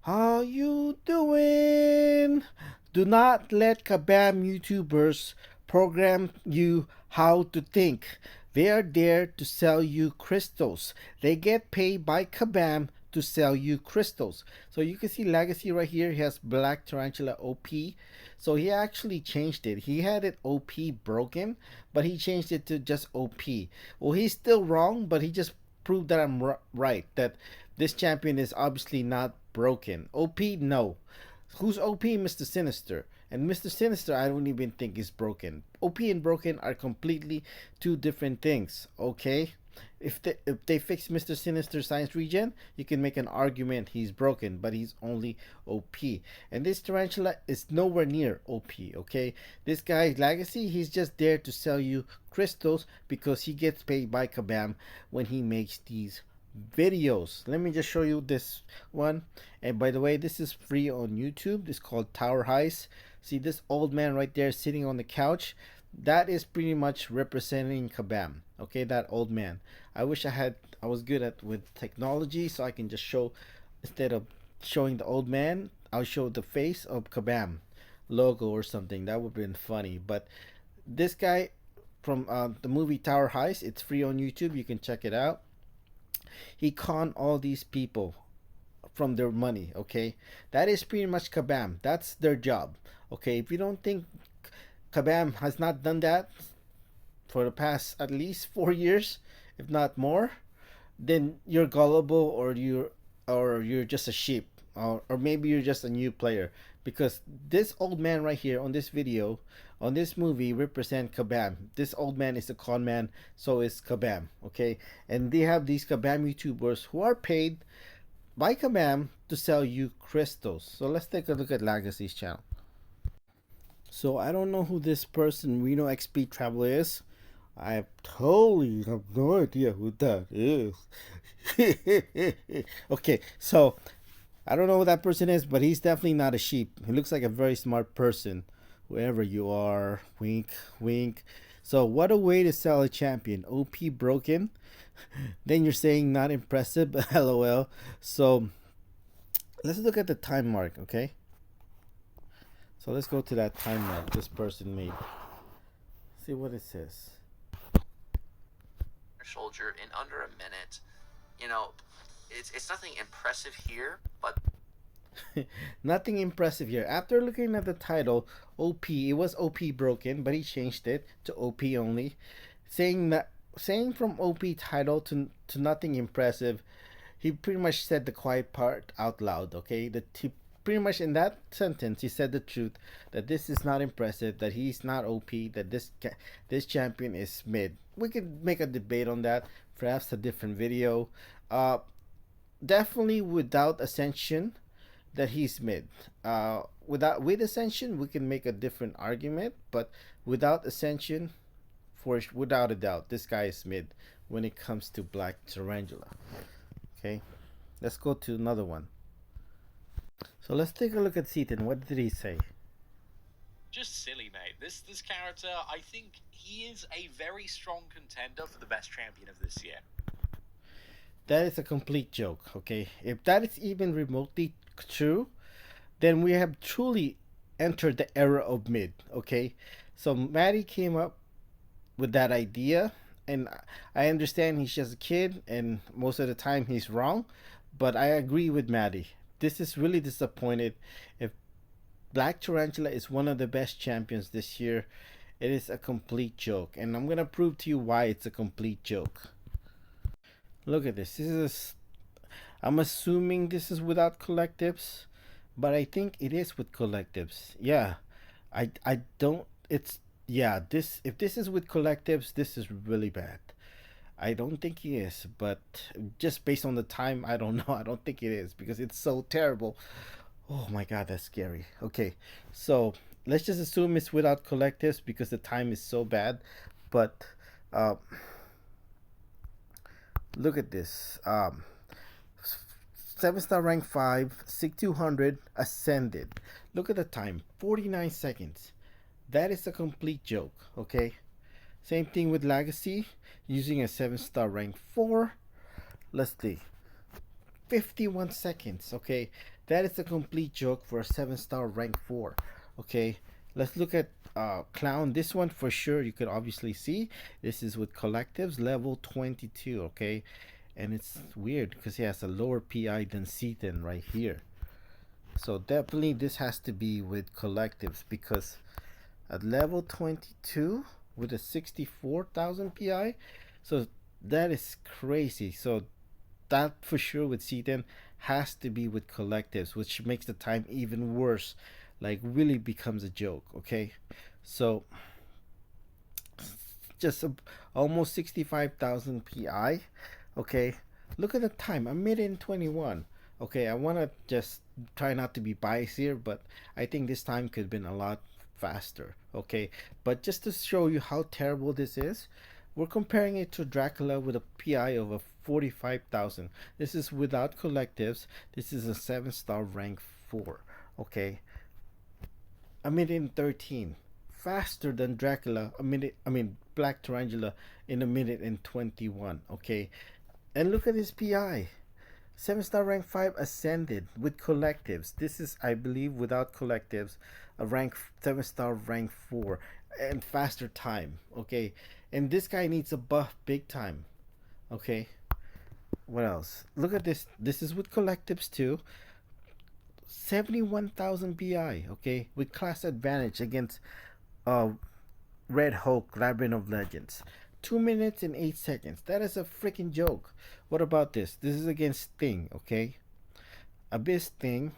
How you doing? Do not let Kabam YouTubers program you how to think. They are there to sell you crystals. They get paid by Kabam to sell you crystals. So you can see Legacy right here. He has Black Tarantula OP. So he actually changed it. He had it OP broken, but he changed it to just OP. Well, he's still wrong, but he just proved that I'm right. That this champion is obviously not broken. OP, no. Who's OP? Mr. Sinister. And Mr. Sinister, I don't even think is broken. OP and broken are completely two different things. Okay, if they fix Mr. Sinister Science Regen, you can make an argument he's broken, but he's only OP. And this tarantula is nowhere near OP. Okay, this guy's legacy, he's just there to sell you crystals because he gets paid by Kabam when he makes these videos. Let me just show you this one. And by the way, this is free on YouTube. It's called Tower Heist. See this old man right there sitting on the couch? That is pretty much representing Kabam. Okay, that old man. I wish I was good at with technology, so I can just show, instead of showing the old man, I'll show the face of Kabam logo or something. That would have been funny. But this guy from the movie Tower Heist, it's free on YouTube. You can check it out. He conned all these people from their money. Okay, that is pretty much Kabam. That's their job. Okay, if you don't think Kabam has not done that for the past at least 4 years, if not more, then you're gullible, or you're just a sheep, or maybe you're just a new player, because this old man right here on this video, on this movie, represent Kabam. This old man is a con man, so is Kabam. Okay, and they have these Kabam YouTubers who are paid by Kabam to sell you crystals. So let's take a look at Legacy's channel. So I don't know who this person Reno XP Traveler is. I totally have no idea who that is. Okay, so I don't know who that person is, but he's definitely not a sheep. He looks like a very smart person, whoever you are. Wink, wink. So what a way to sell a champion. OP broken. Then you're saying not impressive. LOL. So let's look at the time mark, okay? So let's go to that time mark this person made. See what it says. Soldier in under a minute. You know, it's nothing impressive here, but Nothing impressive here. After looking at the title, OP, it was OP broken, but he changed it to OP only, saying from OP title to nothing impressive. He pretty much said the quiet part out loud. Okay, he pretty much in that sentence he said the truth, that this is not impressive, that he's not OP, that this champion is mid. We could make a debate on that, perhaps a different video. Definitely without Ascension, that he's mid. With Ascension, we can make a different argument, but without Ascension, without a doubt, this guy is mid when it comes to Black Tarantula. Okay, let's go to another one. So let's take a look at Seaton. What did he say? Just silly, mate. This character, I think he is a very strong contender for the best champion of this year. That is a complete joke, okay? If that is even remotely true, then we have truly entered the era of mid, okay? So Maddie came up with that idea, and I understand he's just a kid, and most of the time he's wrong, but I agree with Maddie. This is really disappointed. If Black Tarantula is one of the best champions this year, it is a complete joke, and I'm gonna prove to you why it's a complete joke. Look at this. I'm assuming this is without collectives, but I think it is with collectives. Yeah, I don't. It's yeah. If this is with collectives, this is really bad. I don't think he is, but just based on the time, I don't know. I don't think it is because it's so terrible. Oh my god, that's scary. Okay, so let's just assume it's without collectives because the time is so bad. But look at this. 7-star rank 5, SIG 200, ascended. Look at the time, 49 seconds. That is a complete joke, okay? Same thing with Legacy, using a 7-star rank 4. Let's see. 51 seconds, okay? That is a complete joke for a 7-star rank 4. Okay, let's look at Clown. This one for sure you could obviously see. This is with collectives level 22. Okay, and it's weird because he has a lower PI than Seaton right here. So definitely this has to be with collectives, because at level 22 with a 64,000 PI, so that is crazy. So that for sure with C10 has to be with collectives, which makes the time even worse, like really becomes a joke. Okay, so just almost 65,000 PI. Okay, look at the time, a minute and 21. Okay, I want to just try not to be biased here, but I think this time could have been a lot faster. Okay, but just to show you how terrible this is, we're comparing it to Dracula with a PI of a 45,000. This is without collectives. This is a 7-star rank 4. Okay, a minute and 13, faster than Dracula. A minute, I mean Black Tarantula in a minute and 21. Okay, and look at his PI. 7-star rank 5 ascended with collectives. This is, I believe, without collectives, a rank 7-star rank 4 and faster time. Okay, and this guy needs a buff big time. Okay, what else? Look at this. This is with collectives too. 71,000 PI. Okay, with class advantage against uh Red Hulk Labyrinth of Legends. 2 minutes and 8 seconds. That is a freaking joke. What about this? This is against Sting, okay? Abyss Sting.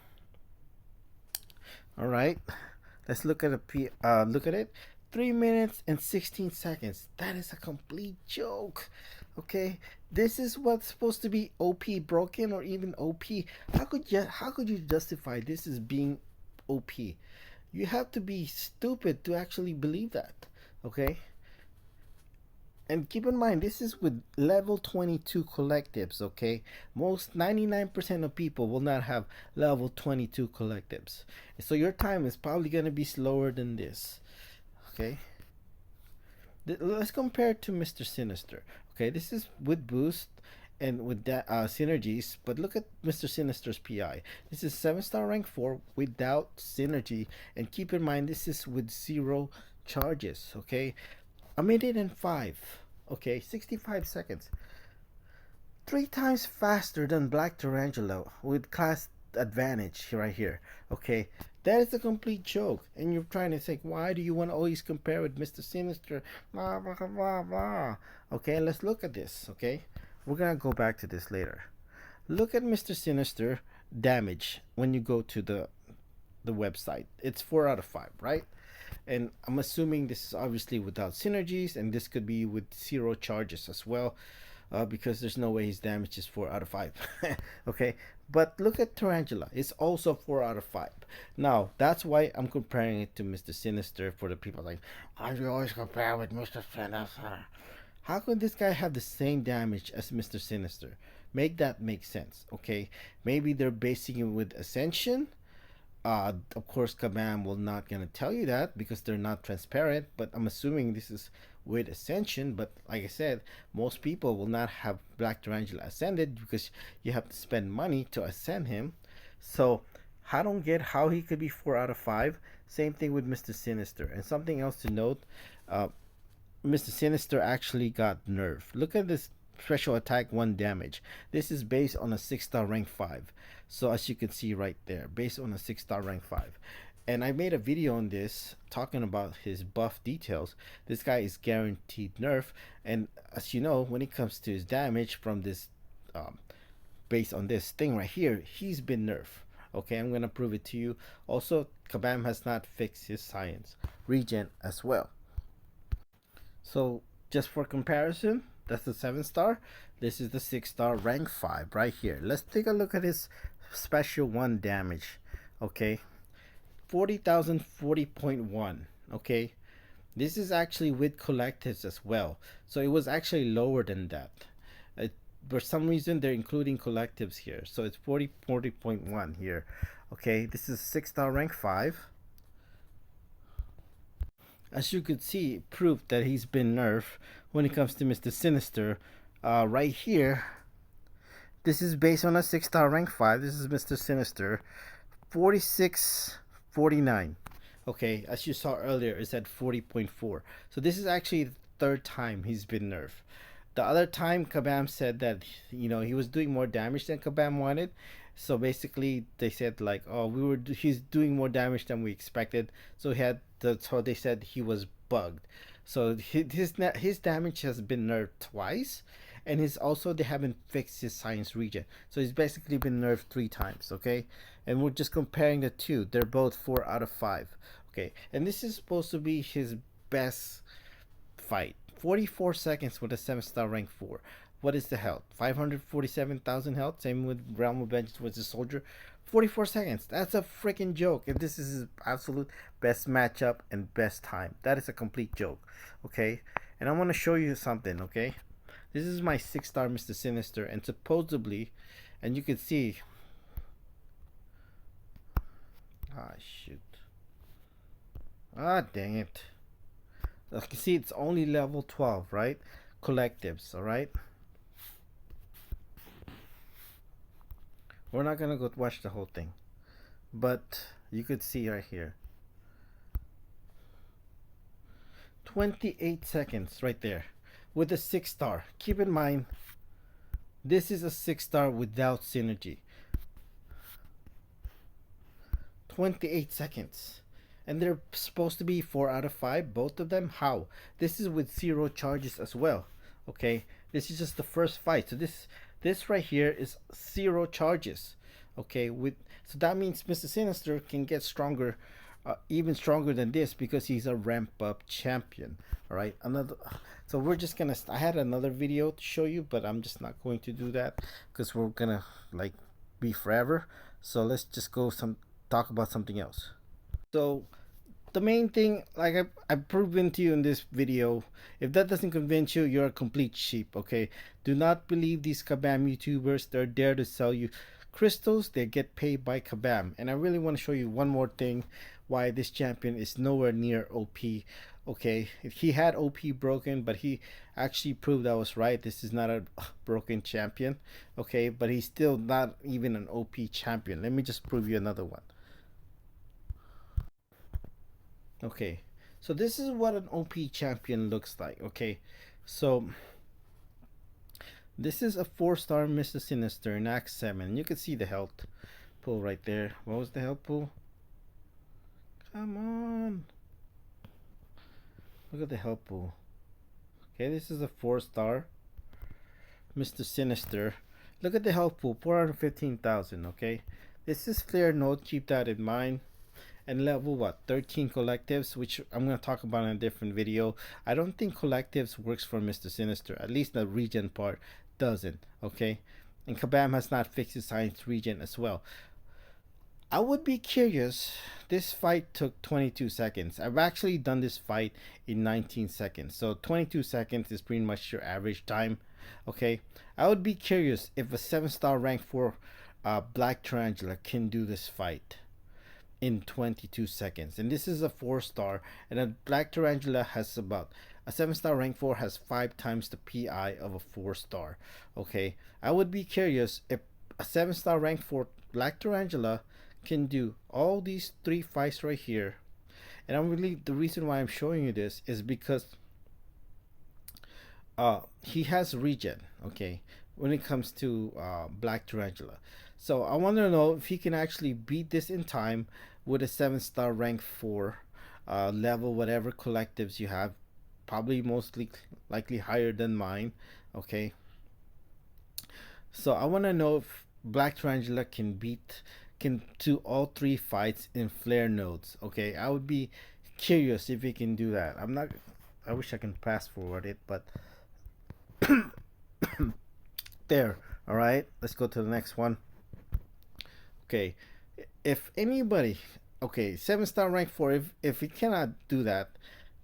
All right. Let's look at look at it. 3 minutes and 16 seconds. That is a complete joke. Okay? This is what's supposed to be OP broken or even OP. How could you justify this as being OP? You have to be stupid to actually believe that. Okay? And keep in mind, this is with level 22 collectives, okay? Most 99% of people will not have level 22 collectives. So your time is probably going to be slower than this, okay? Let's compare it to Mr. Sinister. Okay, this is with boost and with that synergies, but look at Mr. Sinister's PI. This is 7-star rank 4 without synergy, and keep in mind this is with 0 charges, okay? A minute and 5. Okay, 65 seconds. 3 times faster than Black Tarantula with class advantage right here. Okay, that is a complete joke. And you're trying to think, why do you want to always compare with Mr. Sinister? Blah, blah, blah, blah. Okay, let's look at this. Okay, we're gonna go back to this later. Look at Mr. Sinister damage when you go to the website. It's 4 out of 5, right? And I'm assuming this is obviously without synergies, and this could be with 0 charges as well, because there's no way his damage is 4 out of 5. Okay, but look at Tarantula. It's also 4 out of 5. Now, that's why I'm comparing it to Mr. Sinister. For the people like, why do you always compare with Mr. Sinister? How could this guy have the same damage as Mr. Sinister? Make that make sense, okay? Maybe they're basing it with Ascension. Of course, Kabam will not gonna tell you that because they're not transparent. But I'm assuming this is with Ascension. But like I said, most people will not have Black Tarantula ascended because you have to spend money to ascend him. So I don't get how he could be 4 out of 5. Same thing with Mr. Sinister. And something else to note, Mr. Sinister actually got nerfed. Look at this special attack 1 damage. This is based on a 6-star rank 5. So as you can see right there, based on a 6-star rank 5. And I made a video on this talking about his buff details. This guy is guaranteed nerf. And as you know, when it comes to his damage from this, based on this thing right here, he's been nerfed. Okay, I'm going to prove it to you. Also, Kabam has not fixed his science regen as well. So just for comparison, that's the 7-star. This is the 6-star rank 5 right here. Let's take a look at his special 1 damage. Okay, 40,000, 40.1. Okay, this is actually with collectives as well, so it was actually lower than that. For some reason they're including collectives here, so it's 40.1 here. Okay, this is 6-star rank 5. As you could see, proof that he's been nerfed when it comes to Mr. Sinister. Right here, This is based on a 6-star rank 5. This is Mr. Sinister. 4649. Okay, as you saw earlier, it's at 40.4. So this is actually the third time he's been nerfed. The other time, Kabam said that he was doing more damage than Kabam wanted. So basically, they said like, oh, he's doing more damage than we expected. So so they said he was bugged. So his damage has been nerfed twice, and they haven't fixed his science region. So he's basically been nerfed 3 times. Okay, and we're just comparing the two. They're both 4 out of 5. Okay, and this is supposed to be his best fight. 44 seconds with a 7-star rank 4. What is the health? 547,000 health. Same with Realm of Vengeance with the soldier. 44 seconds. That's a freaking joke. If this is his absolute best matchup and best time, that is a complete joke. Okay, and I want to show you something. Okay, this is my 6-star Mr. Sinister, and supposedly, and you can see. Ah, shoot. Ah, dang it. You can see it's only level 12, right? Collectives, alright? We're not gonna go watch the whole thing. But you could see right here. 28 seconds right there. With a 6-star. Keep in mind, this is a 6-star without synergy. 28 seconds. And they're supposed to be 4 out of 5, both of them. How? This is with 0 charges as well. Okay, this is just the first fight. So this right here is 0 charges. Okay, so that means Mr. Sinister can get stronger, even stronger than this, because he's a ramp up champion. All right, so we're just gonna. I had another video to show you, but I'm just not going to do that because we're gonna like be forever. So let's just talk about something else. So the main thing, like I've proven to you in this video, if that doesn't convince you, you're a complete sheep. Okay, do not believe these Kabam YouTubers. They're there to sell you crystals. They get paid by Kabam. And I really want to show you one more thing why this champion is nowhere near OP. Okay, he had OP broken, but he actually proved I was right. This is not a broken champion. Okay, but he's still not even an OP champion. Let me just prove you another one. Okay, so this is what an OP champion looks like. Okay, so this is a 4-star Mr. Sinister in Act 7. You can see the health pool right there. What was the health pool? Come on, look at the health pool. Okay, this is a 4-star Mr. Sinister. Look at the health pool, 415,000. Okay, this is flare node. Keep that in mind. And level 13 collectives, which I'm going to talk about in a different video. I don't think collectives works for Mr. Sinister. At least the region part doesn't. Okay, and Kabam has not fixed his science region as well. I would be curious. This fight took 22 seconds. I've actually done this fight in 19 seconds. So 22 seconds is pretty much your average time. Okay, I would be curious if a 7-star rank 4 Black Tarantula can do this fight in 22 seconds. And this is a 4-star, and a Black Tarantula has about a 7-star rank 4 has 5 times the PI of a 4-star. Okay, I would be curious if a 7-star rank 4 Black Tarantula can do all these 3 fights right here. And the reason why I'm showing you this is because he has regen, okay, when it comes to Black Tarantula. So I want to know if he can actually beat this in time with a 7-star rank 4 level, whatever collectives you have, probably mostly likely higher than mine. Okay, so I want to know if Black Tarantula can do all 3 fights in flare nodes. Okay, I would be curious if he can do that. I wish I can fast forward it, but there. All right, let's go to the next one. Okay, if anybody, okay, 7-star rank 4, if he cannot do that,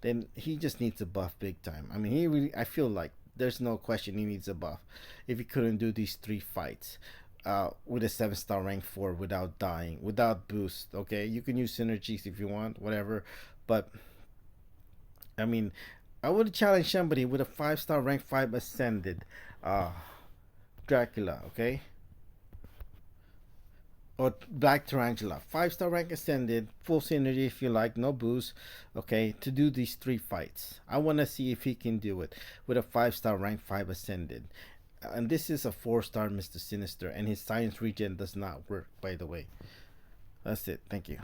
then he just needs a buff big time. I mean, I feel like there's no question he needs a buff if he couldn't do these 3 fights with a 7-star rank 4 without dying, without boost. Okay, you can use synergies if you want, whatever, but I mean, I would challenge somebody with a 5-star rank 5 ascended Dracula. Okay, or Black Tarantula. 5-star rank ascended, full synergy if you like, no boost. Okay, to do these 3 fights. I want to see if he can do it with a 5-star rank 5 ascended. And this is a 4-star Mr. Sinister, and his science regen does not work, by the way. That's it. Thank you.